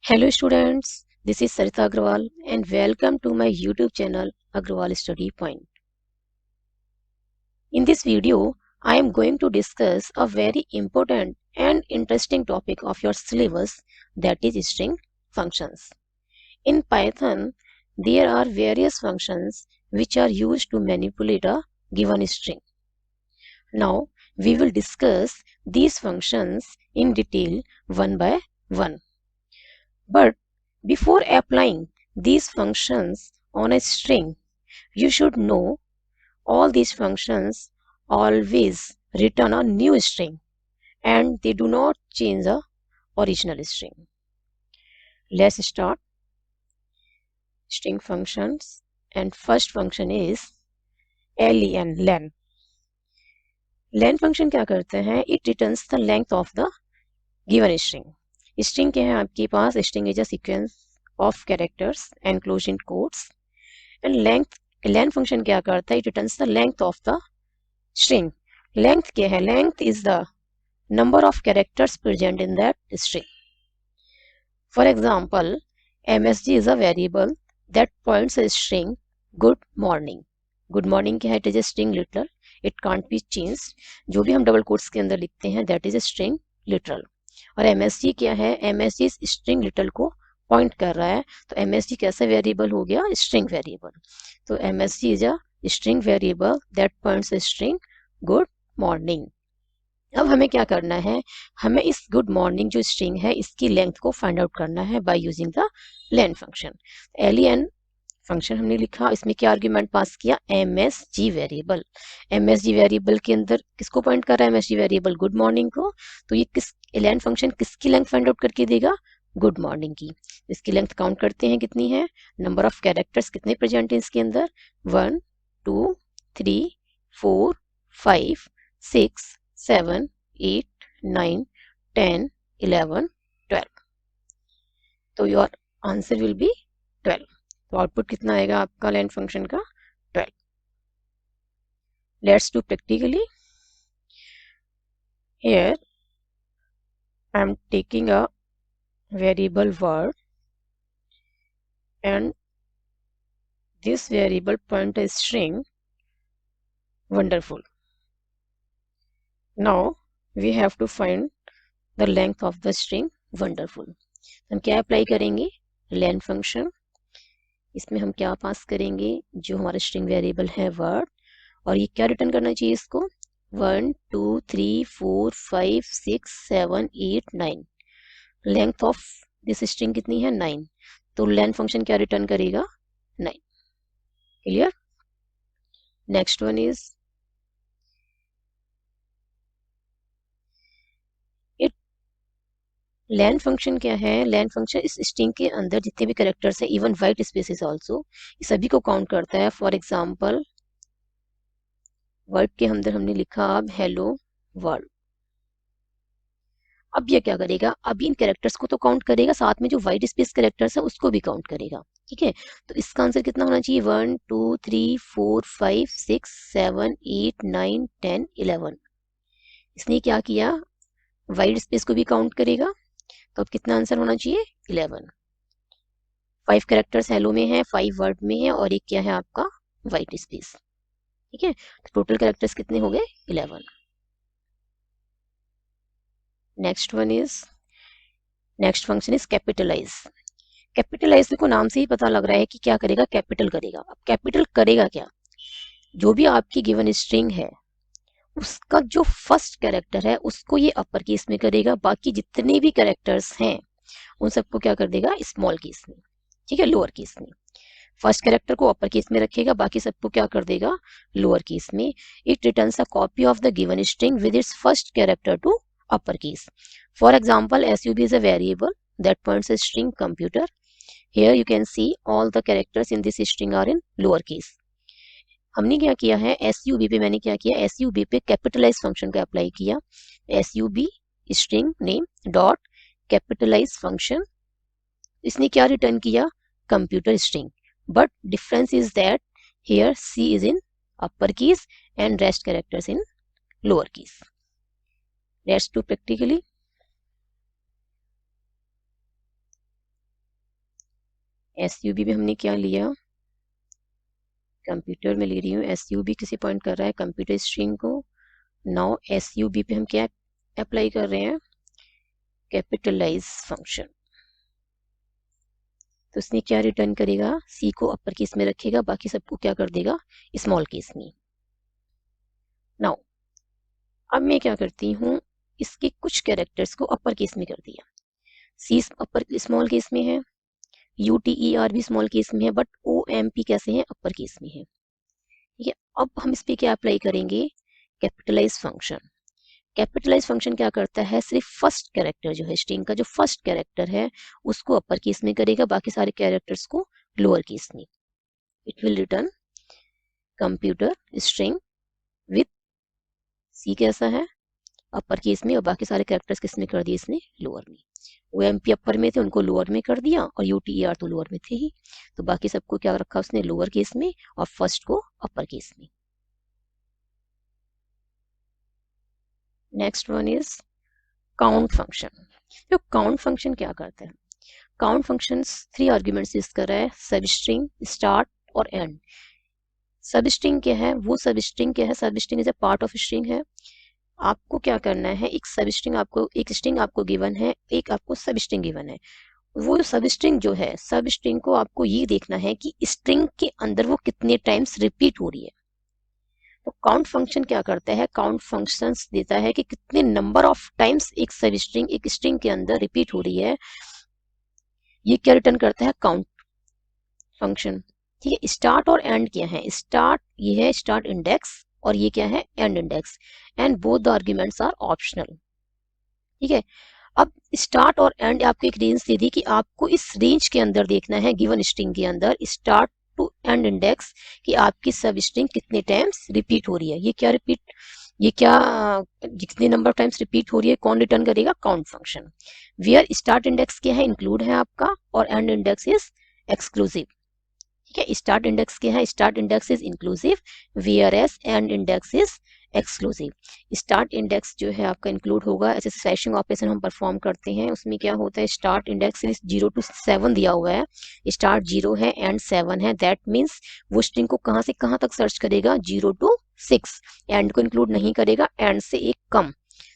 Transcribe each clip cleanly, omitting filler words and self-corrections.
Hello students, this is Sarita Agrawal and welcome to my YouTube channel Agrawal Study Point. In this video, I am going to discuss a very important and interesting topic of your syllabus, that is string functions. In Python, there are various functions which are used to manipulate a given string. Now, we will discuss these functions in detail one by one. But before applying these functions on a string, you should know all these functions always return a new string and they do not change the original string. Let's start string functions, and first function is len. Len function क्या करते हैं? It returns the length of the given string. String क्या है आपके पास? String is a sequence of characters enclosed in quotes. And length, len function क्या करता है? It returns the length of the string. Length क्या है? Length is the number of characters present in that string. For example, msg is a variable that points a string good morning. Good morning क्या है? It is a string literal. It can't be changed. जो भी हम double quotes के अंदर लिखते हैं that is a string literal. और msg क्या है? msg इस string literal को पॉइंट कर रहा है, तो msg कैसा वेरिएबल हो गया? String variable. तो msg is a string variable that points a string good morning. अब हमें क्या करना है? हमें इस गुड मॉर्निंग जो स्ट्रिंग है इसकी लेंथ को फाइंड आउट करना है by using the len function. len function हमने लिखा, इसमें क्या आर्ग्यूमेंट पास किया? msg variable. msg वेरिएबल के अंदर किसको पॉइंट कर रहा है? msg वेरिएबल गुड मॉर्निंग को. तो ये किस len फंक्शन किसकी लेंथ फाइंड आउट करके देगा? गुड मॉर्निंग की. इसकी लेंथ काउंट करते हैं कितनी है? नंबर ऑफ कैरेक्टर्स कितने प्रेजेंट है इसके अंदर? 1 2 3 4 5 6 7 8 9 10 11 12. तो योर आंसर विल बी 12. तो आउटपुट कितना आएगा आपका लेन फंक्शन का? 12. Let's do practically. Here I am taking a variable word and this variable point a string wonderful. Now we have to find the length of the string wonderful. हम क्या apply करेंगे? len function. इसमें हम क्या पास करेंगे? जो हमारा string variable है वर्ड, और ये क्या रिटर्न करना चाहिए इसको? 1 2 3 4 5 6 7 8 9. लेंथ ऑफ दिस स्ट्रिंग कितनी है? 9. तो len फंक्शन क्या रिटर्न करेगा? 9. Clear? Next one is it. len function क्या है? len फंक्शन इस स्ट्रिंग के अंदर जितने भी कैरेक्टर्स है, इवन वाइट स्पेसेस आल्सो, ये सभी को काउंट करता है. फॉर एग्जांपल वर्ड के अंदर हमने लिखा अब हेलो वर्ल्ड. अब ये क्या करेगा? अब इन कैरेक्टर्स को तो काउंट करेगा, साथ में जो वाइट स्पेस कैरेक्टर्स है उसको भी काउंट करेगा. ठीक है, तो इसका आंसर कितना होना चाहिए? 1 2 3 4 5 6 7 8 9 10 11. इसने क्या किया? वाइट स्पेस को भी काउंट करेगा. तो अब कितना आंसर होना चाहिए? 11. 5 कैरेक्टर्स हेलो में है, 5 वर्ड में है, और एक क्या है आपका? White space. ठीक है, तो टोटल कैरेक्टर्स कितने हो गए? 11. Next one is, next function is capitalize. Capitalize को नाम से ही पता लग रहा है कि क्या करेगा? कैपिटल करेगा. अब कैपिटल करेगा क्या? जो भी आपकी गिवन स्ट्रिंग है उसका जो फर्स्ट कैरेक्टर है उसको ये अपर केस में करेगा, बाकी जितने भी कैरेक्टर्स हैं उन सबको क्या कर देगा? स्मॉल केस में. ठीक है, लोअर केस में. फर्स्ट कैरेक्टर को अपर केस में रखेगा, बाकी सबको क्या कर देगा? लोअर केस में. It returns a copy of the given string with its first character to upper case. For example, sub is a variable that points a string computer. Here you can see all the characters in this string are in lower case. हमने क्या किया है? sub पे मैंने क्या किया? sub पे capitalize function को अप्लाई किया. sub string name dot capitalize function. इसने क्या रिटर्न किया? Computer string. But difference is that here c is in upper case and rest characters in lower case. Let's do practically. SUB में हमने क्या लिया, computer में ले रही हूँ, SUB किसी पॉइंट कर रहा है कंप्यूटर स्ट्रिंग को। नाउ SUB पे हम क्या अप्लाई कर रहे हैं, कैपिटलाइज फंक्शन। तो इसने क्या रिटर्न करेगा, C को अपर केस में रखेगा, बाकी सबको क्या कर देगा, स्मॉल केस में। नाउ अब मैं क्या करती हूँ, इसके कुछ कैरेक्टर्स को अपर केस में कर दिया। C अपर स्मॉल केस में है, UTER भी स्मॉल केस में है, बट OMP कैसे है, अपर केस में है। ठीक है, अब हम इस पे क्या अप्लाई करेंगे, कैपिटलाइज फंक्शन। कैपिटलाइज फंक्शन क्या करता है, सिर्फ फर्स्ट कैरेक्टर जो है स्ट्रिंग का, जो फर्स्ट कैरेक्टर है उसको अपर केस में करेगा, बाकी सारे कैरेक्टर्स को लोअर केस में। It will return computer string with C कैसा है, अपर केस में, और बाकी सारे कैरेक्टर्स किस में कर दिए, इसने लोअर में। OMP अपर में थे, उनको लोअर में कर दिया, और UTER तो लोअर में थे ही, तो बाकी सबको क्या रखा उसने, लोअर केस में, और फर्स्ट को अपर केस में। Next one is count function. जो काउंट फंक्शन क्या करता है, काउंट फंक्शन 3 आर्ग्यूमेंट्स यूज कर रहा है, सब स्ट्रिंग, स्टार्ट और एंड। सब स्ट्रिंग क्या है, वो सब स्ट्रिंग क्या है, सब string is a part of string है। आपको क्या करना है, एक सब स्ट्रिंग आपको, एक स्ट्रिंग आपको गिवन है, एक आपको सब स्ट्रिंग गिवन है। वो सब स्ट्रिंग जो है, सब स्ट्रिंग को आपको ये देखना है कि स्ट्रिंग के अंदर वो कितने टाइम्स रिपीट हो रही है। तो काउंट फंक्शन क्या करता है, काउंट फंक्शंस देता है कि कितने नंबर ऑफ टाइम्स एक सब स्ट्रिंग एक स्ट्रिंग के अंदर रिपीट हो रही है। ये क्या रिटर्न करता है, काउंट फंक्शन। ठीक है, स्टार्ट और एंड क्या है, स्टार्ट ये है स्टार्ट इंडेक्स, और ये क्या है, and index, and both the arguments are optional. ठीक है, अब स्टार्ट और एंड आपको एक रेंज दे दी कि आपको इस रेंज के अंदर देखना है, गिवन स्ट्रिंग के अंदर स्टार्ट टू एंड इंडेक्स, कि आपकी सब स्ट्रिंग कितने टाइम्स रिपीट हो रही है। ये क्या रिपीट, ये क्या जितने नंबर टाइम्स रिपीट हो रही है, कौन रिटर्न करेगा, count function. Where start index क्या है, इंक्लूड है आपका, और एंड इंडेक्स इज एक्सक्लूसिव। ठीक है, स्टार्ट इंडेक्स क्या है, start index is inclusive, whereas end index is exclusive. Start index जो है आपका इंक्लूड होगा, ऐसे स्लैशिंग ऑपरेशन हम परफॉर्म करते हैं, उसमें क्या होता है, स्टार्ट इंडेक्स इज 0 to 7 दिया हुआ है, स्टार्ट 0 है एंड 7 है, दैट मीन्स वो स्ट्रिंग को कहाँ से कहाँ तक सर्च करेगा, 0 to 6, एंड को इंक्लूड नहीं करेगा, एंड से एक कम,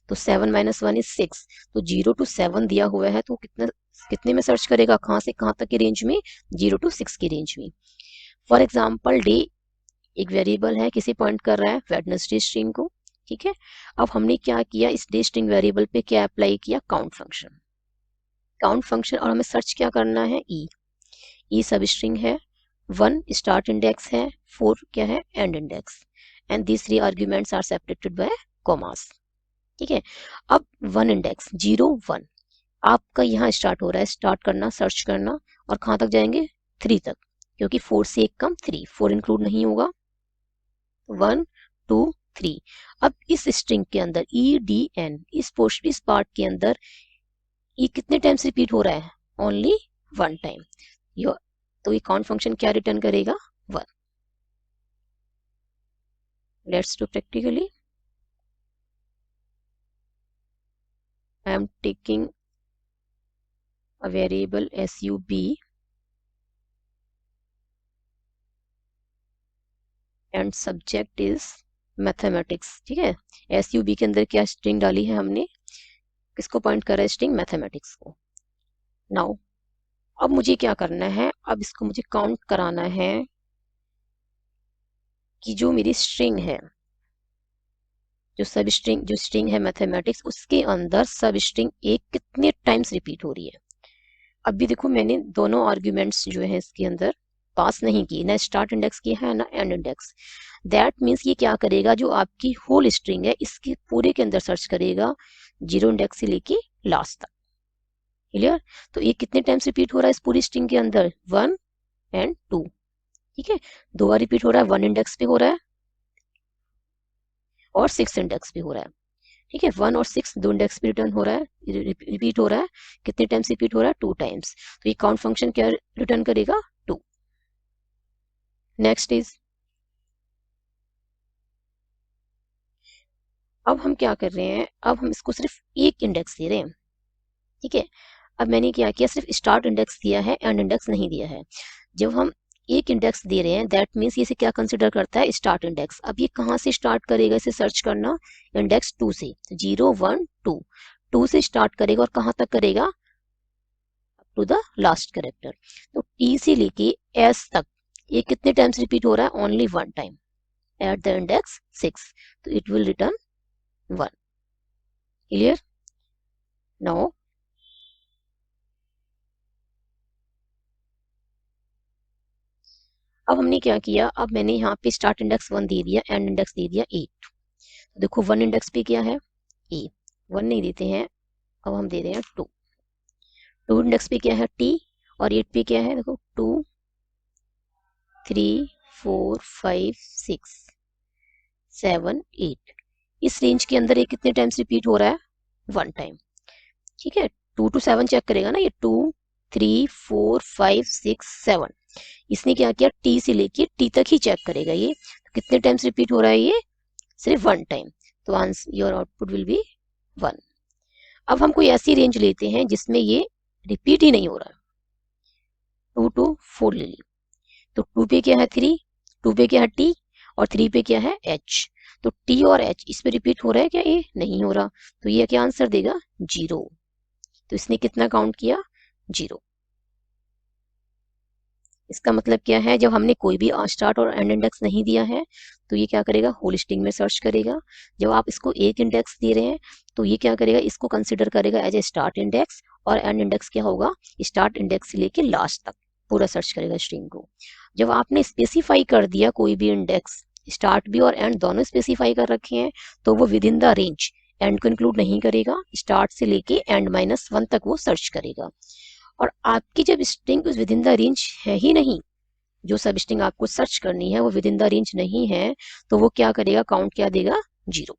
तो 7 - 1 is 6, तो 0 to 7 दिया हुआ है, तो कितना कितने में सर्च करेगा, कहाँ से कहाँ तक की रेंज में, 0 to 6 की रेंज में। फॉर एग्जाम्पल डे एक वेरिएबल है, किसी पॉइंट कर रहा है वेडनेसडे स्ट्रिंग को। ठीक है, अब हमने क्या किया, इस डे स्ट्रिंग वेरिएबल पे क्या अप्लाई किया, काउंट फंक्शन। काउंट फंक्शन, और हमें सर्च क्या करना है, ई सब स्ट्रिंग है, 1 स्टार्ट इंडेक्स है, 4 क्या है, and index, and these 3 arguments are separated by commas. ठीक है, अब 1 इंडेक्स 0 1 आपका यहाँ स्टार्ट हो रहा है, स्टार्ट करना, सर्च करना, और कहाँ तक जाएंगे, 3 तक, क्योंकि 4 से एक कम 3, 4 इंक्लूड नहीं होगा, 1 2 3। अब इस स्ट्रिंग के अंदर EDN, इस पार्ट के अंदर ये कितने टाइम्स रिपीट हो रहा है, ओनली 1 टाइम। तो ये काउंट फंक्शन क्या रिटर्न करेगा, 1। Let's do practically. I am taking a variable SUB and subject is mathematics। ठीक है, SUB के अंदर क्या स्ट्रिंग डाली है हमने, किसको पॉइंट कर रहा है, स्ट्रिंग मैथमेटिक्स को। नाउ अब मुझे क्या करना है, अब इसको मुझे काउंट कराना है कि जो मेरी स्ट्रिंग है, जो स्ट्रिंग है मैथमेटिक्स, उसके अंदर सब स्ट्रिंग एक कितने टाइम्स रिपीट हो रही है। अब भी देखो मैंने दोनों आर्ग्यूमेंट्स जो है इसके अंदर पास नहीं की, ना स्टार्ट इंडेक्स किया है ना एंड इंडेक्स। दैट मीन्स ये क्या करेगा, जो आपकी होल स्ट्रिंग है इसके पूरे के अंदर सर्च करेगा, 0 इंडेक्स से लेके लास्ट तक। क्लियर, तो ये कितने टाइम्स रिपीट हो रहा है इस पूरी स्ट्रिंग के अंदर, 1 एंड 2। ठीक है, 2 बार रिपीट हो रहा है, 1 इंडेक्स पे हो रहा है और 6 इंडेक्स पे हो रहा है। ठीक है, 1 और 6 दो इंडेक्स पे रिटर्न हो रहा है, रिपीट हो रहा है, कितने टाइम्स रिपीट हो रहा है, 2 टाइम्स। तो ये काउंट फंक्शन क्या रिटर्न करेगा, 2। नेक्स्ट इज, अब हम क्या कर रहे हैं, अब हम इसको सिर्फ एक इंडेक्स दे रहे हैं। ठीक है, अब मैंने क्या किया, सिर्फ स्टार्ट इंडेक्स दिया है, एंड इंडेक्स नहीं दिया है। जब हम एक इंडेक्स दे रहे हैं दैट मीन्स इसे क्या कंसिडर करता है, स्टार्ट इंडेक्स। अब ये कहाँ से स्टार्ट करेगा इसे सर्च करना, इंडेक्स 2 से, 0 1 2, 2 से स्टार्ट करेगा और कहाँ तक करेगा, up to the last character. तो टी से लेके एस तक ये कितने टाइम्स रिपीट हो रहा है, only one time at the index 6, तो it will return 1। Clear? Now अब हमने क्या किया, अब मैंने यहाँ पे स्टार्ट इंडेक्स 1 दे दिया, एंड इंडेक्स दे दिया 8। देखो 1 इंडेक्स पे क्या है, ए, 1 नहीं देते हैं, अब हम दे रहे हैं 2। 2 इंडेक्स पे क्या है, टी, और 8 पे क्या है, देखो 2 3 4 5 6 7 8, इस रेंज के अंदर ये कितने टाइम्स रिपीट हो रहा है, 1 टाइम। ठीक है, 2 to 7 चेक करेगा ना, ये 2 3 4 5 6 7, इसने क्या किया, टी से लेके टी तक ही चेक करेगा ये, तो कितने टाइम्स रिपीट हो रहा है ये, सिर्फ 1 टाइम। तो answer your output will be 1। अब हम कोई ऐसी रेंज लेते हैं जिसमें ये रिपीट ही नहीं हो रहा है, 2 to 4 ले ली, तो 2 पे क्या है 3, 2 पे क्या है टी, और 3 पे क्या है एच। तो टी और एच इस पे रिपीट हो रहा है क्या, ये नहीं हो रहा, तो ये क्या आंसर देगा, 0। तो इसने कितना काउंट किया, 0। इसका मतलब क्या है, जब हमने कोई भी स्टार्ट और एंड इंडेक्स नहीं दिया है तो ये क्या करेगा, होल स्ट्रिंग में सर्च करेगा। जब आप इसको एक इंडेक्स दे रहे हैं तो ये क्या करेगा, इसको कंसिडर करेगा एज ए स्टार्ट इंडेक्स, और एंड इंडेक्स क्या होगा, स्टार्ट इंडेक्स से लेके लास्ट तक पूरा सर्च करेगा स्ट्रिंग को। जब आपने स्पेसिफाई कर दिया कोई भी इंडेक्स, स्टार्ट भी और एंड दोनों स्पेसिफाई कर रखे हैं, तो वो with in the range, and को इंक्लूड नहीं करेगा, स्टार्ट से लेके एंड -1 तक वो सर्च करेगा। और आपकी जब स्ट्रिंग उस विद इन द रेंज है ही नहीं, जो सब स्ट्रिंग आपको सर्च करनी है वो विद इन द रेंज नहीं है, तो वो क्या करेगा, काउंट क्या देगा, 0।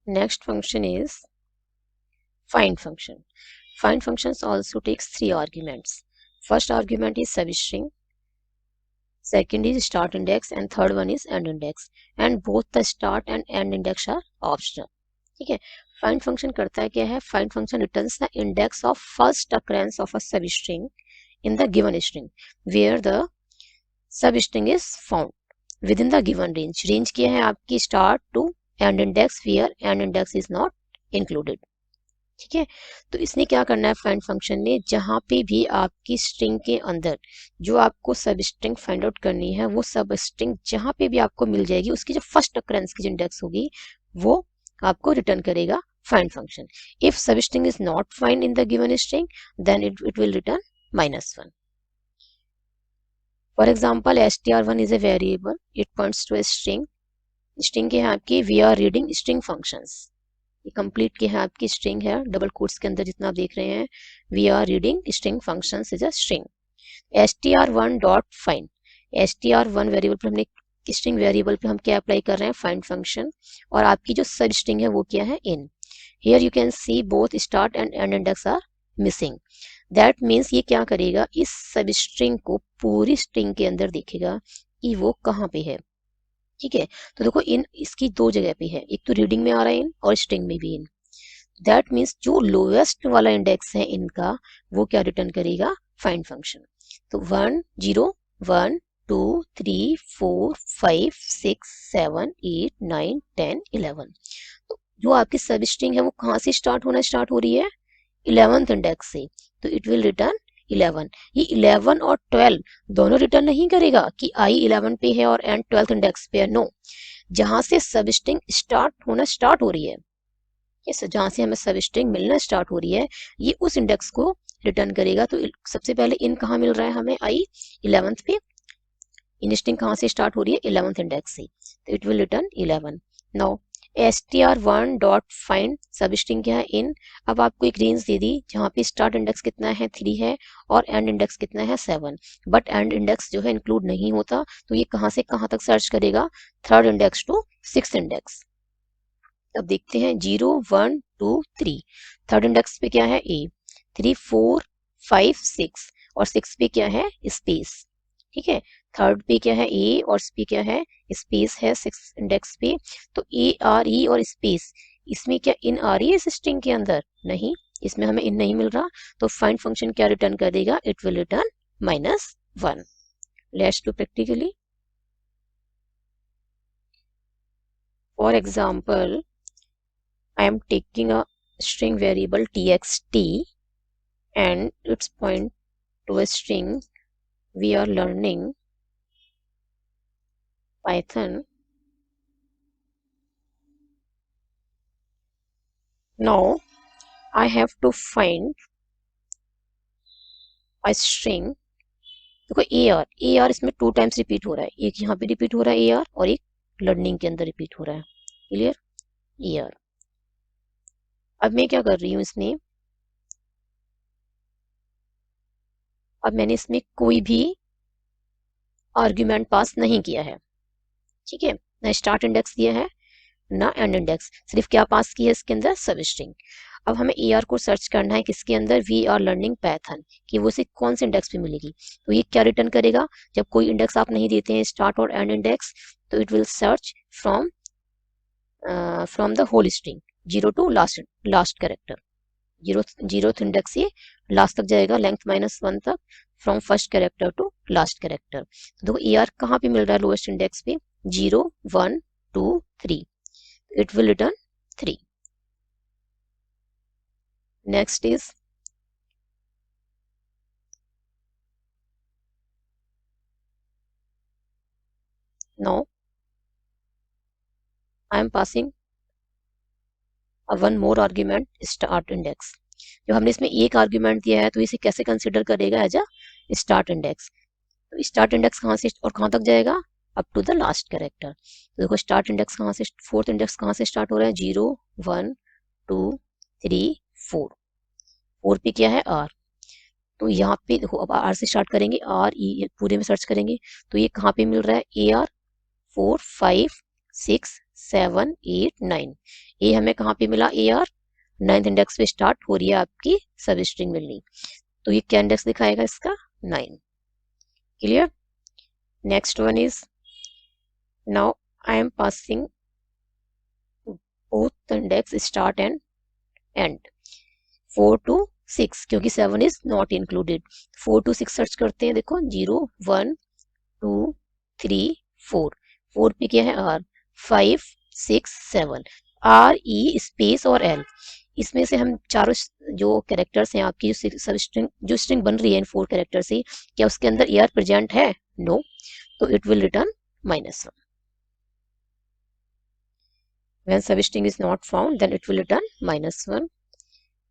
Next function is find function. Find functions also takes 3 arguments. First argument is substring, second is start index, and third one is end index, and both the start and end index are optional. ठीक है, find function करता है क्या है, find function returns the index of first occurrence of a substring in the given string where the substring is found within the given range. Range क्या है आपकी, start to end index where end index is not included. ठीक है, तो इसने क्या करना है, फाइंड फंक्शन ने जहां पे भी आपकी स्ट्रिंग के अंदर जो आपको सब स्ट्रिंग फाइंड आउट करनी है, वो सब स्ट्रिंग जहां पे भी आपको मिल जाएगी, उसकी जो फर्स्ट अकरेंस की जो इंडेक्स होगी वो आपको रिटर्न करेगा find function. If substring is not find in the given string then it will return -1। For example str1 is a variable, it points to a string. String के है आपकी we are reading string functions, ये complete की है आपकी string है, double quotes के अंदर जितना आप देख रहे हैं, we are reading string functions is a string. str1 dot find, str1 variable पे हमने स्ट्रिंग वेरिएबल पे हम क्या अप्लाई कर रहे हैं, फाइंड फंक्शन, और आपकी जो सब स्ट्रिंग है वो क्या है, इन। Here you can see both start and end index are missing, that means ये क्या करेगा, इस सब स्ट्रिंग को पूरी स्ट्रिंग के अंदर देखेगा कि वो कहाँ पे है। ठीक है, तो देखो इन इसकी 2 जगह पे है, एक तो रीडिंग में आ रहा है इन, और स्ट्रिंग में भी इन। दैट मीन्स जो लोएस्ट वाला इंडेक्स है इनका, वो क्या रिटर्न करेगा, फाइंड फंक्शन। तो 1 0 1 2 3 4 5 6 7 8 9 10 11, तो जो आपकी सब स्ट्रिंग है वो कहाँ से स्टार्ट हो रही है, 11th इंडेक्स से, तो इट विल रिटर्न 11। ये 11 और 12 दोनों रिटर्न नहीं करेगा कि आई 11 पे है और एंड 12th इंडेक्स पे है, नो, जहां से सब स्ट्रिंग स्टार्ट हो रही है, ये जहां से हमें सब स्ट्रिंग मिलना स्टार्ट हो रही है, ये उस इंडेक्स को रिटर्न करेगा। तो सबसे पहले इन कहाँ मिल रहा है हमें, आई 11th पे, इन स्ट्रिंग कहाँ से स्टार्ट हो रही है, 11th इंडेक्स से, तो it will return 11। Now str1 dot find सब स्ट्रिंग क्या है, इन। अब आपको एक रेंज दे दी जहाँ पे स्टार्ट इंडेक्स कितना है, 3 है, और एंड इंडेक्स कितना है, 7, बट एंड इंडेक्स जो है इंक्लूड नहीं होता, तो ये कहाँ से कहाँ तक सर्च करेगा, 3rd index to 6th index. अब देखते हैं 0 1 2 3, 3rd इंडेक्स पे क्या है, ए, 3 4 5 6, और 6 पे क्या है, स्पेस। ठीक है, थर्ड पे क्या है ए और पे क्या है स्पेस है 6 इंडेक्स पे। तो ए आर ई और स्पेस, इसमें क्या इन आ रही है इस स्ट्रिंग के अंदर? नहीं, इसमें हमें इन नहीं मिल रहा। तो फाइंड फंक्शन क्या रिटर्न करेगा? It will return -1। Let's do practically. For example, I am taking a string variable txt and its point to a string. We are learning Python. Now I have to find a string. देखो A R इसमें 2 times repeat हो रहा है, एक यहाँ पे repeat हो रहा है ए आर और एक लर्निंग के अंदर रिपीट हो रहा है। क्लियर? A R. अब मैं क्या कर रही हूँ इसमें, अब मैंने इसमें कोई भी आर्ग्यूमेंट पास नहीं किया है। ठीक है, ना स्टार्ट इंडेक्स दिया है ना एंड इंडेक्स, सिर्फ क्या पास किया है इसके अंदर? सब स्ट्रिंग। अब हमें ए आर को सर्च करना है किसके अंदर? वी आर लर्निंग पाइथन, कि वो से कौन से इंडेक्स पे मिलेगी। तो ये क्या रिटर्न करेगा? जब कोई इंडेक्स आप नहीं देते हैं, स्टार्ट और एंड इंडेक्स, तो it will search from the whole string, zero to last character. Zero index से लास्ट तक जाएगा, लेंथ -1 तक, from first character to last character. तो देखो ए आर कहाँ पे मिल रहा है? लोएस्ट इंडेक्स पे, 0 1 2 3। it will return 3. Next is now I am passing a one more argument start index. जो हमने इसमें एक आर्ग्यूमेंट दिया है तो इसे कैसे कंसिडर करेगा? As a start index. तो स्टार्ट इंडेक्स कहाँ से और कहाँ तक जाएगा? Up to the last character. तो देखो स्टार्ट इंडेक्स कहाँ से, फोर्थ इंडेक्स कहाँ से स्टार्ट हो रहा है? 0 1 2 3 4। 4 पे क्या है? आर। तो यहाँ पे देखो अब आर से स्टार्ट करेंगे, आर ई पूरे में सर्च करेंगे, तो ये कहाँ पे मिल रहा है? A R 4 5 6 7 8 9। ये हमें कहाँ पे मिला? ए आर 9th इंडेक्स पे स्टार्ट हो रही है आपकी सब स्ट्रिंग मिलनी। तो ये क्या इंडेक्स दिखाएगा इसका? 9। Clear? Next one is, now I am passing both index start and and, 4 to 6, क्योंकि 7 is not included. 4 to 6 search करते हैं, देखो 0 1 2 3 4। 4 पे क्या है? आर। 5 6 7, आर ई स्पेस और एल, इसमें से हम चारों जो कैरेक्टर्स हैं आपकी, जो सब स्ट्रिंग जो स्ट्रिंग बन रही है इन 4 कैरेक्टर से, क्या उसके अंदर ए आर प्रेजेंट है? नो। तो it will return -1। when substring is not found, then it will return -1.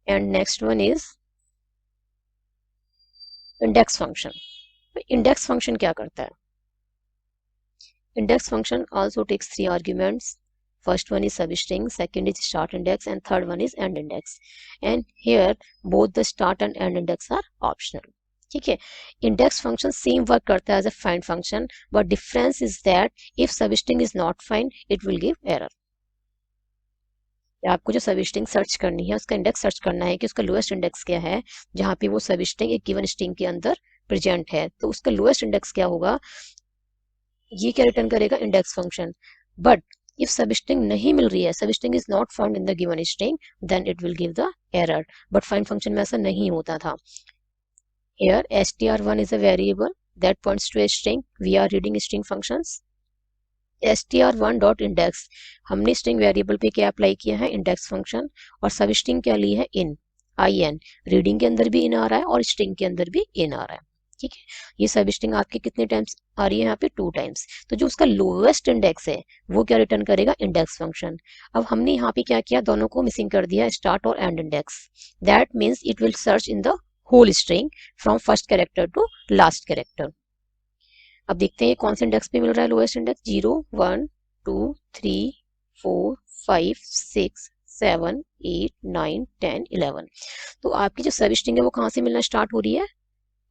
And next one is index function. index function क्या करता है? index function also takes 3 arguments. First one is substring, second is start index, and third one is end index. And here both the start and end index are optional. ठीक है, index function same work करता है as a find function, but difference is that if substring is not find it will give error. आपको जो substring search करनी है उसका index search करना है कि उसका लोएस्ट इंडेक्स क्या है, जहां पे वो सबस्ट्रिंग एक गिवन स्ट्रिंग के अंदर प्रेजेंट है। तो उसका लोएस्ट इंडेक्स क्या होगा, ये क्या रिटर्न करेगा? Index function. But if substring नहीं मिल रही है, substring is not found in the given string, then it will give the error. But find function में ऐसा नहीं होता था। Here str1 is a variable that points to a string. We are reading string functions. str1 dot index, हमने string variable पे क्या apply किया है? Index function. और सब स्ट्रिंग क्या ली है? इन, आई एन। रीडिंग के अंदर भी इन आ रहा है और स्ट्रिंग के अंदर भी इन आ रहा है। ठीक है, ये सब स्ट्रिंग आपके कितने टाइम्स आ रही है? यहाँ पे 2 टाइम्स। तो जो उसका लोएस्ट इंडेक्स है वो क्या रिटर्न करेगा? Index function. अब हमने यहाँ पे क्या किया? दोनों को मिसिंग कर दिया, स्टार्ट और end index. That means it will search in the whole string from first character to last character. अब देखते हैं कौन से इंडेक्स पे मिल रहा है लोएस्ट इंडेक्स? 0 1 2 3 4 5 6 7 8 9 10 11। तो आपकी जो सब स्ट्रिंग है वो कहाँ से मिलना स्टार्ट हो रही है?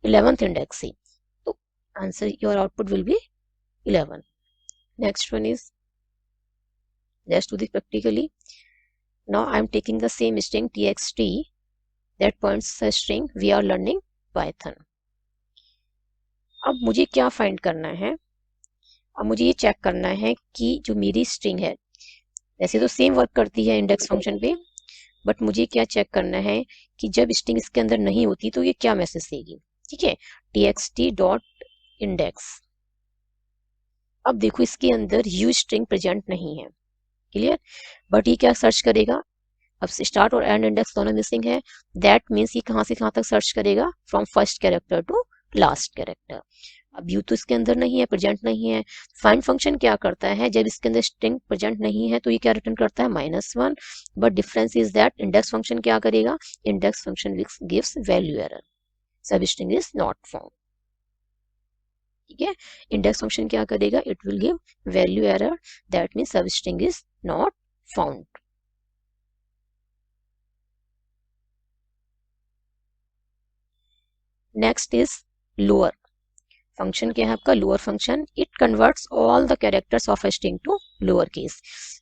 11th इंडेक्स से। तो answer, your output will be 11। Next one is, let's do this practically. Now I am taking the same string txt that points a string we are learning Python. अब मुझे क्या find करना है, अब मुझे ये चेक करना है कि जो मेरी स्ट्रिंग है, वैसे तो सेम वर्क करती है इंडेक्स फंक्शन पे, बट मुझे क्या चेक करना है कि जब स्ट्रिंग इसके अंदर नहीं होती तो ये क्या मैसेज देगी। ठीक है, txt डॉट इंडेक्स। अब देखो इसके अंदर यू स्ट्रिंग प्रेजेंट नहीं है, क्लियर, बट ये क्या सर्च करेगा, अब स्टार्ट और एंड इंडेक्स दोनों मिसिंग है, दैट मीन्स ये कहाँ से कहाँ तक सर्च करेगा, from first character to last character. अब यू तो इसके अंदर नहीं है, प्रेजेंट नहीं है। फाइंड फंक्शन क्या करता है, जब इसके अंदर स्ट्रिंग प्रेजेंट नहीं है तो ये क्या रिटर्न करता है, -1, but difference is that index function क्या करेगा, index function gives value error, substring is not found. ठीक है, इंडेक्स फंक्शन क्या करेगा, it will give value error, that means substring is not found. Next is lower function, क्या है आपका lower function, it converts all the characters of a string to lower case.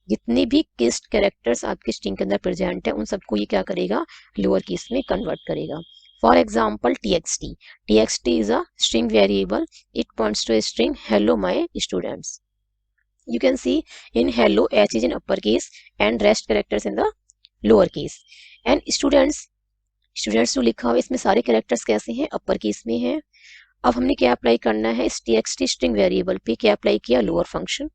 जितने भी cased characters आपके string के अंदर present है उन सबको ये क्या करेगा, लोअर केस में कन्वर्ट करेगा। For example txt is a string variable, it points to a string hello my students. You can see in hello h is in upper case and rest characters in the lower case. And students जो लिखा हुआ है इसमें सारे characters कैसे हैं, अपर case में है। अब हमने क्या अप्लाई करना है, इस txt स्ट्रिंग वेरिएबल पे क्या अप्लाई किया, लोअर फंक्शन।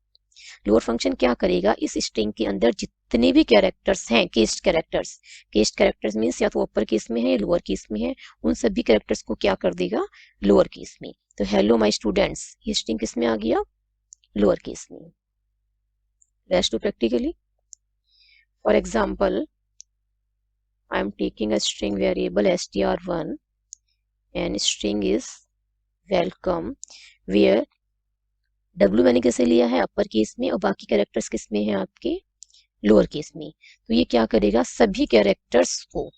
लोअर फंक्शन क्या करेगा, इस स्ट्रिंग के अंदर जितने भी कैरेक्टर्स हैं, केस्ड कैरेक्टर्स मीन्स या तो अपर केस में है या लोअर केस में है, उन सभी कैरेक्टर्स को क्या कर देगा, लोअर केस में। तो हेलो माय स्टूडेंट्स, ये स्ट्रिंग किस में आ गया, लोअर केस में। Let's do practically. For example I am taking a string variable str1 and string is welcome, where w मैंने कैसे लिया है, अपर केस में, और बाकी कैरेक्टर्स किस में है आपके, लोअर केस में। तो ये क्या करेगा, सभी कैरेक्टर्स को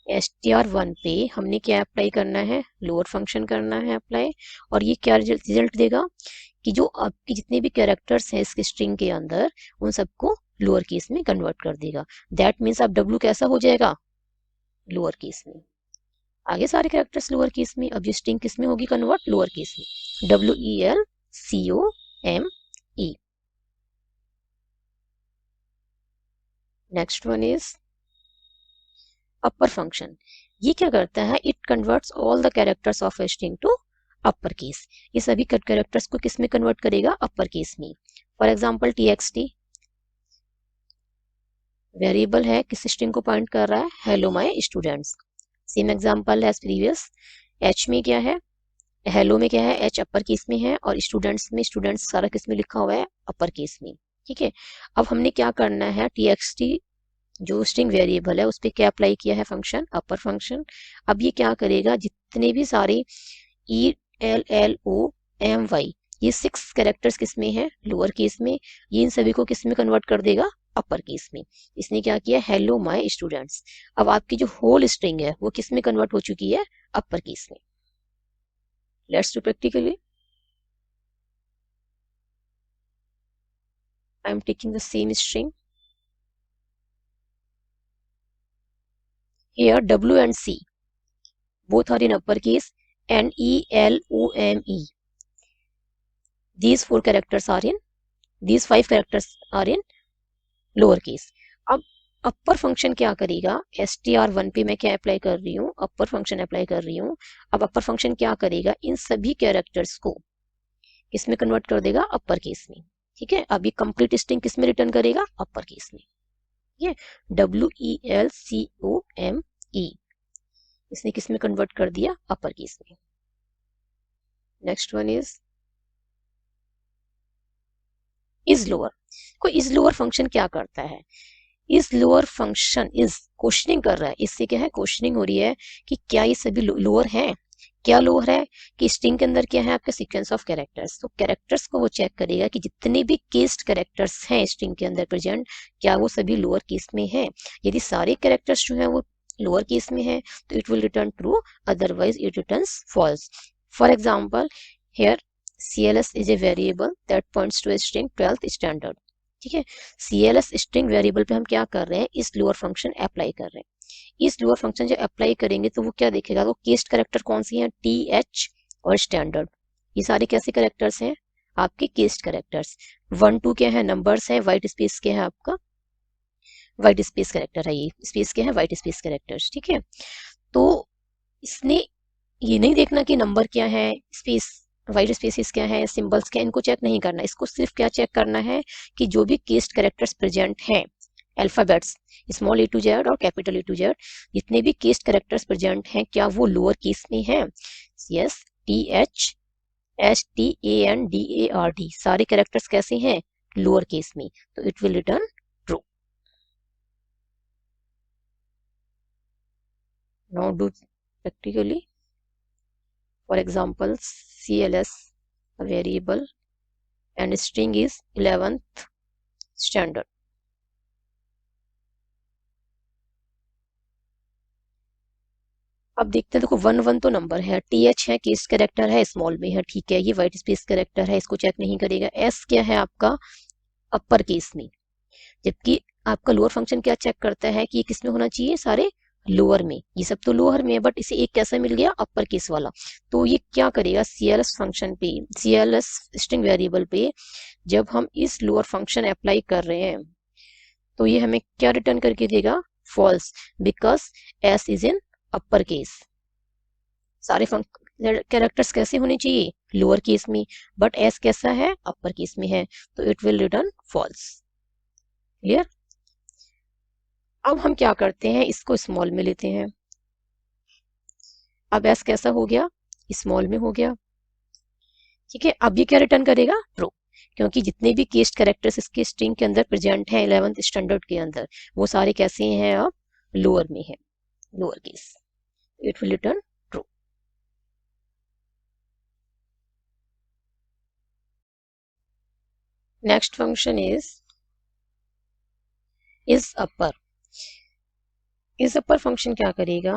str1 पे हमने क्या अप्लाई करना है, लोअर फंक्शन करना है अप्लाई, और ये क्या रिजल्ट देगा कि जो आपके जितने भी कैरेक्टर्स हैं इसके स्ट्रिंग के अंदर उन सबको लोअर केस में कन्वर्ट कर देगा। दैट मीन्स अब w कैसा हो जाएगा, लोअर केस में। आगे सारे कैरेक्टर्स लोअर केस में, अब ये स्ट्रिंग किस में होगी कन्वर्ट, लोअर केस में, WELCOME। Next one is upper function. ये क्या करता है, it converts all the characters of a string to upper case. ये सभी कैरेक्टर्स को किस में कन्वर्ट करेगा, अपर केस में। फॉर एग्जाम्पल txt वेरिएबल है, किस स्ट्रिंग को पॉइंट कर रहा है, hello my students. Same example as previous, h में क्या है, हेलो में क्या है, एच अपर केस में है, और स्टूडेंट्स में स्टूडेंट्स सारा किस में लिखा हुआ है, अपर केस में। ठीक है, अब हमने क्या करना है, txt जो स्ट्रिंग वेरिएबल है उस पर क्या अप्लाई किया है फंक्शन, अपर फंक्शन। अब ये क्या करेगा, जितने भी सारे ELLOMY ये 6 कैरेक्टर्स किस में है, लोअर केस में, ये इन सभी को किस में कन्वर्ट कर देगा, अपर केस में। इसने क्या किया, हेलो माय स्टूडेंट्स। अब आपकी जो होल स्ट्रिंग है वो किस में कन्वर्ट हो चुकी है, अपर केस में। Let's do practically. I am taking the same string. Here W and C both are in uppercase and ELOME. These 5 characters are in lower case. अब अपर फंक्शन क्या करेगा, str1 पे मैं क्या अप्लाई कर रही हूँ, अपर फंक्शन अप्लाई कर रही हूँ। अब अपर फंक्शन क्या करेगा, इन सभी कैरेक्टर्स को किसमें कन्वर्ट कर देगा, अपर केस में। ठीक है, अब ये कंप्लीट स्ट्रिंग किस में रिटर्न करेगा, अपर केस में। ये WELCOME इसने किस में कन्वर्ट कर दिया, अपर केस में। Next one is lower. कोई इज लोअर फंक्शन क्या करता है, is lower function is questioning कर रहा है, इससे क्या है, क्वेश्चनिंग हो रही है कि क्या ये सभी लोअर हैं। क्या लोअर है कि स्ट्रिंग के अंदर क्या है आपका सीक्वेंस ऑफ कैरेक्टर्स, तो कैरेक्टर्स को वो चेक करेगा कि जितने भी केस्ड कैरेक्टर्स हैं स्ट्रिंग के अंदर प्रेजेंट, क्या वो सभी लोअर केस में हैं। यदि सारे कैरेक्टर्स जो है वो लोअर केस में है तो it will return true, otherwise it returns false. For example here CLS is a variable that points to a string 12th standard। ठीक है, CLS स्ट्रिंग वेरिएबल पे हम क्या कर रहे हैं, इस लोअर फंक्शन अप्लाई कर रहे हैं। इस लोअर फंक्शन जब अप्लाई करेंगे तो वो क्या देखेगा, वो केस्ड कैरेक्टर कौन सी है, TH और स्टैंडर्ड। ये सारे कैसे कैरेक्टर्स हैं? आपके केस्ड कैरेक्टर्स। 1 2 क्या है? नंबर्स है। वाइट स्पेस क्या है? आपका वाइट स्पेस कैरेक्टर है। ये स्पेस क्या है? White space characters. ठीक है, तो इसने ये नहीं देखना कि नंबर क्या है, स्पेस वाइट स्पेसिस क्या है, सिंबल्स क्या है, इनको चेक नहीं करना। इसको सिर्फ क्या चेक करना है कि जो भी केस्ड कैरेक्टर्स प्रेजेंट हैं, alphabets small A to Z और कैपिटल ए टू जेड, जितने भी केस्ड कैरेक्टर्स प्रेजेंट हैं क्या वो लोअर केस में हैं? यस, THSTANDARD सारे कैरेक्टर्स कैसे हैं? लोअर केस में, तो it will return true. Now do practically. For example, CLS, a variable, and string is 11th standard. अब देखते हैं, देखो 1 1 तो नंबर है, TH है केस कैरेक्टर है, स्मॉल में है, ठीक है, ये वाइट स्पेस कैरेक्टर है, इसको चेक नहीं करेगा। S क्या है आपका? अपर केस में, जबकि आपका लोअर फंक्शन क्या चेक करता है कि ये किस में होना चाहिए? सारे लोअर में। ये सब तो लोअर में है, बट इसे एक कैसा मिल गया? अपर केस वाला। तो ये क्या करेगा? CLS फंक्शन पे, CLS स्ट्रिंग वेरिएबल पे जब हम इस लोअर फंक्शन अप्लाई कर रहे हैं तो ये हमें क्या रिटर्न करके देगा? False, because S is in upper case. सारे कैरेक्टर्स कैसे होने चाहिए? लोअर केस में, बट एस कैसा है? अपर केस में है, तो it will return false. Clear? अब हम क्या करते हैं, इसको स्मॉल में लेते हैं। अब एस कैसा हो गया? स्मॉल में हो गया। ठीक है, अब ये क्या रिटर्न करेगा? ट्रू, क्योंकि जितने भी केस्ड कैरेक्टर्स इसके स्ट्रिंग के अंदर प्रेजेंट हैं 11th स्टैंडर्ड के अंदर, वो सारे कैसे हैं? अब लोअर में है, lower case. It will return true. Next function is upper. Is upper function क्या करेगा?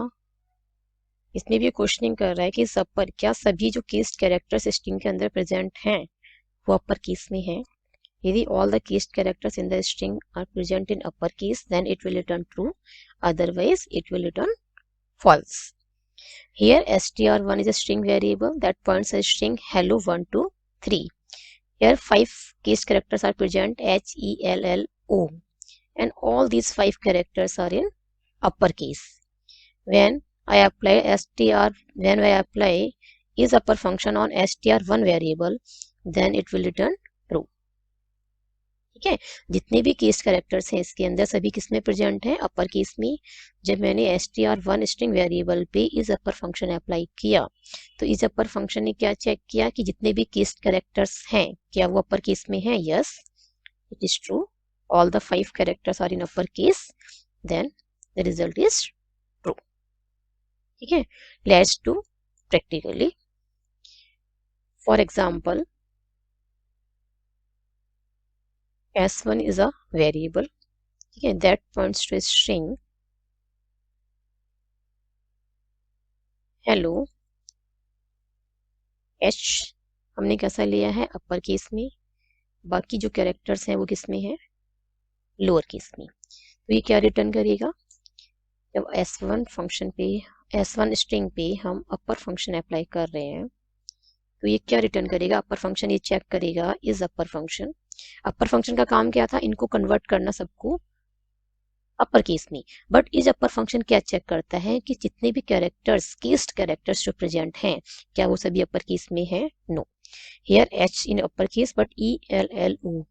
इसमें भी क्वेश्चनिंग कर रहा है कि इज अपर क्या सभी जो केस्ड कैरेक्टर्स स्ट्रिंग के अंदर प्रेजेंट हैं वो अपर केस में है? यदि all the cased characters in the string are present in uppercase, then it will return true. Otherwise, it will return false. Here, str1 is a string variable that points a string hello 1 2 3. Here, 5 cased characters are present HELLO, and all these 5 characters are in uppercase. When I apply is upper function on str1 variable, then it will return true. ठीक है, जितने भी case characters हैं इसके अंदर सभी किसमें present हैं? अपर केस में। जब मैंने str1 स्ट्रिंग वेरिएबल पे इज अपर फंक्शन अप्लाई किया तो इज अपर फंक्शन ने क्या चेक किया कि जितने भी केस कैरेक्टर्स हैं क्या वो अपर केस में हैं? Yes, it is true, all the 5 characters are in upper case, then the result is true. ठीक है, let's do practically. For example, S1 is a variable, ठीक है, that points to a string hello। H हमने कैसा लिया है? Upper case में। बाकी जो कैरेक्टर्स हैं वो किस में है? लोअर केस में। तो ये क्या रिटर्न करेगा? जब S1 फंक्शन पे, S1 स्ट्रिंग पे हम अपर फंक्शन अप्लाई कर रहे हैं तो ये क्या रिटर्न करेगा? अपर फंक्शन ये चेक करेगा is upper function. Upper function का काम क्या था? इनको कन्वर्ट करना सबको अपर केस में। बट इज अपर फंक्शन क्या चेक करता है कि जितने भी कैरेक्टर्स, केस्ड कैरेक्टर्स जो प्रेजेंट हैं क्या वो सभी अपर केस में है? No, here H in upper case but ELLO,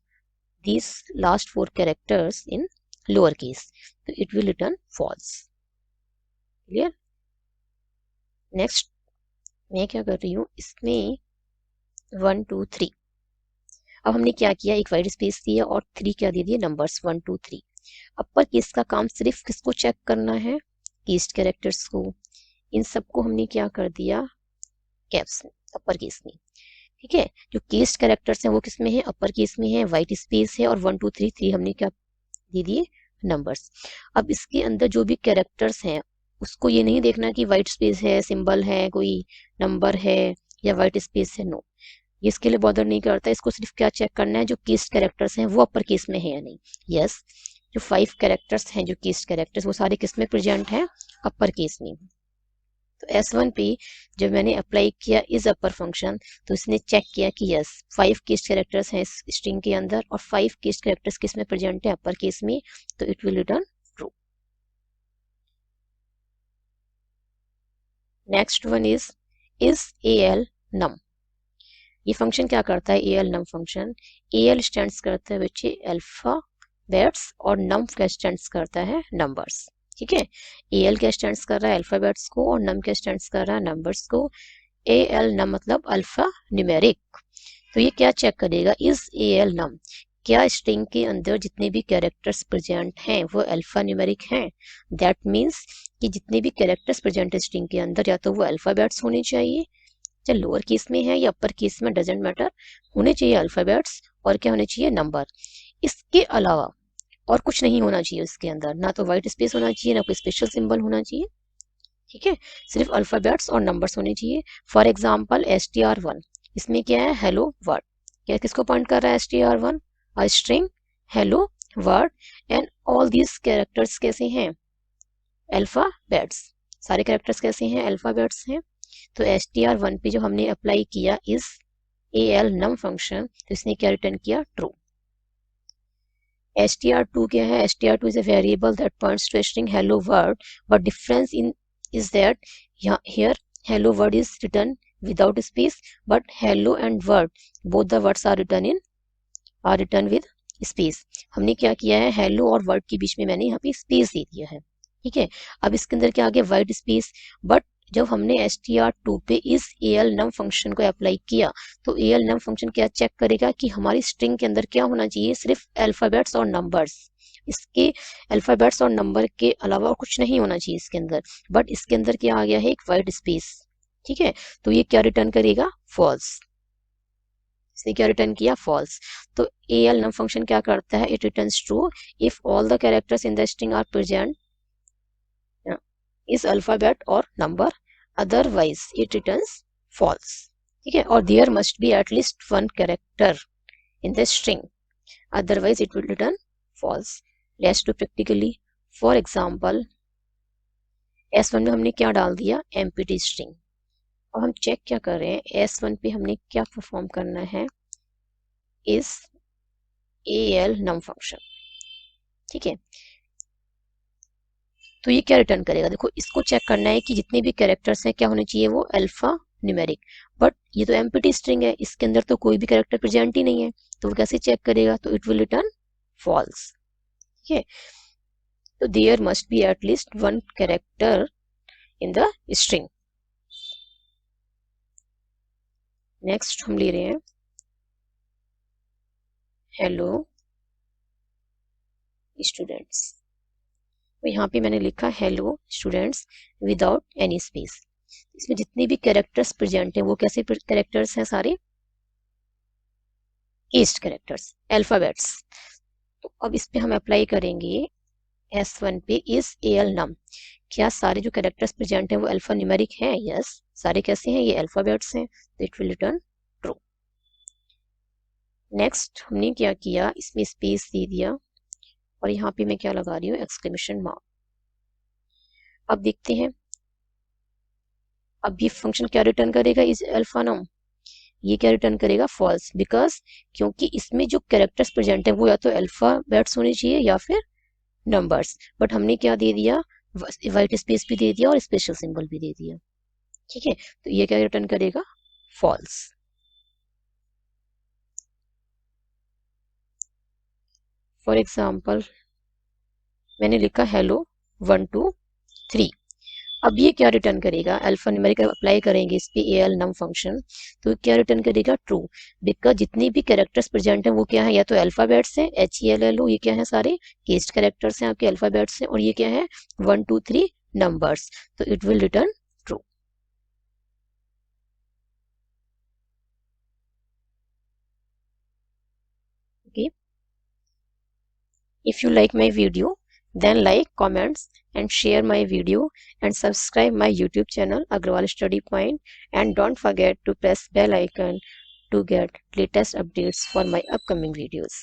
these last 4 characters in lower case, so it will return false. Clear? Next, मैं क्या कर रही हूँ इसमें 1 2 3। अब हमने क्या किया? एक वाइट स्पेस दिया और 3 क्या दे दिए? नंबर्स 1 2 3। अपर केस का काम सिर्फ किसको चेक करना है? केस्ड कैरेक्टर्स को। इन सबको हमने क्या कर दिया? कैप्स में, अपर केस में। ठीक है, जो केस्ड कैरेक्टर्स हैं वो किस में है? अपर केस में है, वाइट स्पेस है, और 1 2 3 3 हमने क्या दे दिए? नंबर्स। अब इसके अंदर जो भी कैरेक्टर्स हैं उसको ये नहीं देखना कि वाइट स्पेस है, सिंबल है, कोई नंबर है या वाइट स्पेस है। नो, ये इसके लिए बॉदर नहीं करता। इसको सिर्फ क्या चेक करना है? जो केस्ड कैरेक्टर्स हैं वो अपर केस में है या नहीं। यस, जो 5 कैरेक्टर्स हैं जो केस्ड कैरेक्टर्स वो सारे किस में प्रेजेंट हैं? अपर केस में। तो S1 पे जब मैंने अप्लाई किया इज अपर फंक्शन, तो इसने चेक किया कि यस 5 केस कैरेक्टर्स हैं इस स्ट्रिंग के अंदर और 5 केस कैरेक्टर्स किस में प्रेजेंट है, अपर केस में, तो it will return true. Next one is AL num। ये फंक्शन क्या करता है, AL num function. AL stands करता है बच्चे अल्फाबेट्स और num क्या स्टैंड्स करता है, नंबर्स। ठीक है, AL क्या स्टैंड्स कर रहा है, अल्फाबेट्स को, और num क्या स्टैंड्स कर रहा है, नंबर्स को। AL num मतलब अल्फा न्यूमेरिक। तो ये क्या चेक करेगा, इज AL num, क्या स्ट्रिंग के अंदर जितने भी कैरेक्टर्स प्रेजेंट हैं वो अल्फा न्यूमेरिक हैं। दैट मीन्स कि जितने भी कैरेक्टर्स प्रेजेंट है स्ट्रिंग के अंदर या तो वो अल्फाबेट्स होने चाहिए, चाहे लोअर केस में है या अपर केस में, डजेंट मैटर, होने चाहिए अल्फाबेट्स, और क्या होने चाहिए, नंबर। इसके अलावा और कुछ नहीं होना चाहिए उसके अंदर, ना तो व्हाइट स्पेस होना चाहिए, ना कोई स्पेशल सिंबल होना चाहिए। ठीक है, सिर्फ अल्फाबेट्स और नंबर्स होने चाहिए। फॉर एग्जाम्पल STR1, इसमें क्या है, हेलो वर्ड, क्या किसको पॉइंट कर रहा है STR1, a string hello word, and all these characters कैसे हैं, अल्फाबेट्स, सारे कैरेक्टर्स कैसे हैं, अल्फाबेट्स हैं। तो STR1 पे जो हमने अप्लाई किया इस AL num फंक्शन, तो इसने क्या रिटर्न किया, ट्रू। STR2 क्या है, STR2 is a variable that points to a string hello world, but difference in is that here hello word is written without space, but hello and word both the words are written with space। हमने क्या किया है, hello और word के बीच में मैंने यहाँ पे स्पेस दे दिया है। ठीक है, अब इसके अंदर क्या आ गया, वाइट स्पेस। बट जब हमने STR2 पे इस AL num फंक्शन को अप्लाई किया, तो AL num फंक्शन क्या चेक करेगा कि हमारी स्ट्रिंग के अंदर क्या होना चाहिए, सिर्फ अल्फाबेट्स और नंबर्स। इसके अल्फाबेट्स और नंबर के अलावा और कुछ नहीं होना चाहिए इसके अंदर, बट इसके अंदर क्या आ गया है, एक वाइट स्पेस। ठीक है, तो ये क्या रिटर्न करेगा, फॉल्स। इसने क्या रिटर्न किया, फॉल्स। तो AL num फंक्शन क्या करता है, it returns true if all the characters in the string are present is alphabet और number, otherwise it returns false. ठीक है, और there must be at least one character in the string, otherwise it will return false. Let's do practically. For example S1 में हमने क्या डाल दिया, empty string. अब हम चेक क्या कर रहे हैं, S1 पे हमने क्या परफॉर्म करना है, इस AL num फंक्शन। ठीक है, तो ये क्या रिटर्न करेगा, देखो इसको चेक करना है कि जितने भी कैरेक्टर्स हैं क्या होने चाहिए, वो अल्फा न्यूमेरिक। बट ये तो एम्प्टी स्ट्रिंग है, इसके अंदर तो कोई भी कैरेक्टर प्रेजेंट ही नहीं है, तो वो कैसे चेक करेगा, तो इट विल रिटर्न फॉल्स। ठीक है, तो there must be at least one character in the string. Next हम ले रहे हैं हेलो स्टूडेंट्स। तो यहाँ पे मैंने लिखा hello students without any space. इसमें जितने भी कैरेक्टर्स प्रेजेंट हैं वो कैसे कैरेक्टर्स हैं, सारे केस्ड कैरेक्टर्स, अल्फाबेट्स। तो अब इस पे हम अप्लाई करेंगे S1 पे इस AL num, क्या सारे जो कैरेक्टर्स प्रेजेंट हैं वो अल्फा न्यूमेरिक हैं, यस। सारे कैसे हैं, ये अल्फाबेट्स हैं, तो it will return true. Next हमने क्या किया, इसमें स्पेस दे दिया और यहाँ पे मैं क्या लगा रही हूँ, एक्सक्लेमेशन मार्क। अब देखते हैं, अब ये फंक्शन क्या रिटर्न करेगा, इज अल्फा num, ये क्या रिटर्न करेगा, फॉल्स, बिकॉज क्योंकि इसमें जो कैरेक्टर्स प्रेजेंट है वो या तो अल्फाबेट्स होने चाहिए या फिर नंबर्स, बट हमने क्या दे दिया, व्हाइट स्पेस भी दे दिया और स्पेशल सिंबल भी दे दिया। ठीक है, तो ये क्या रिटर्न करेगा, फॉल्स। फॉर एग्जाम्पल मैंने लिखा हेलो 1 2 3। अब ये क्या रिटर्न करेगा, अल्फा न्यूमेरिक अप्लाई करेंगे इस पे AL num फंक्शन, तो क्या रिटर्न करेगा, ट्रू, बिकॉज जितने भी कैरेक्टर्स प्रेजेंट हैं वो क्या है, या तो अल्फाबेट्स हैं HELLO, ये क्या है, सारे केस्ड कैरेक्टर्स हैं आपके, अल्फाबेट्स हैं, और ये क्या है 1 2 3 नंबर्स, तो it will return true. Okay, if you like my video, then like, comments and share my video and subscribe my YouTube channel Agrawal Study Point, and don't forget to press bell icon to get latest updates for my upcoming videos.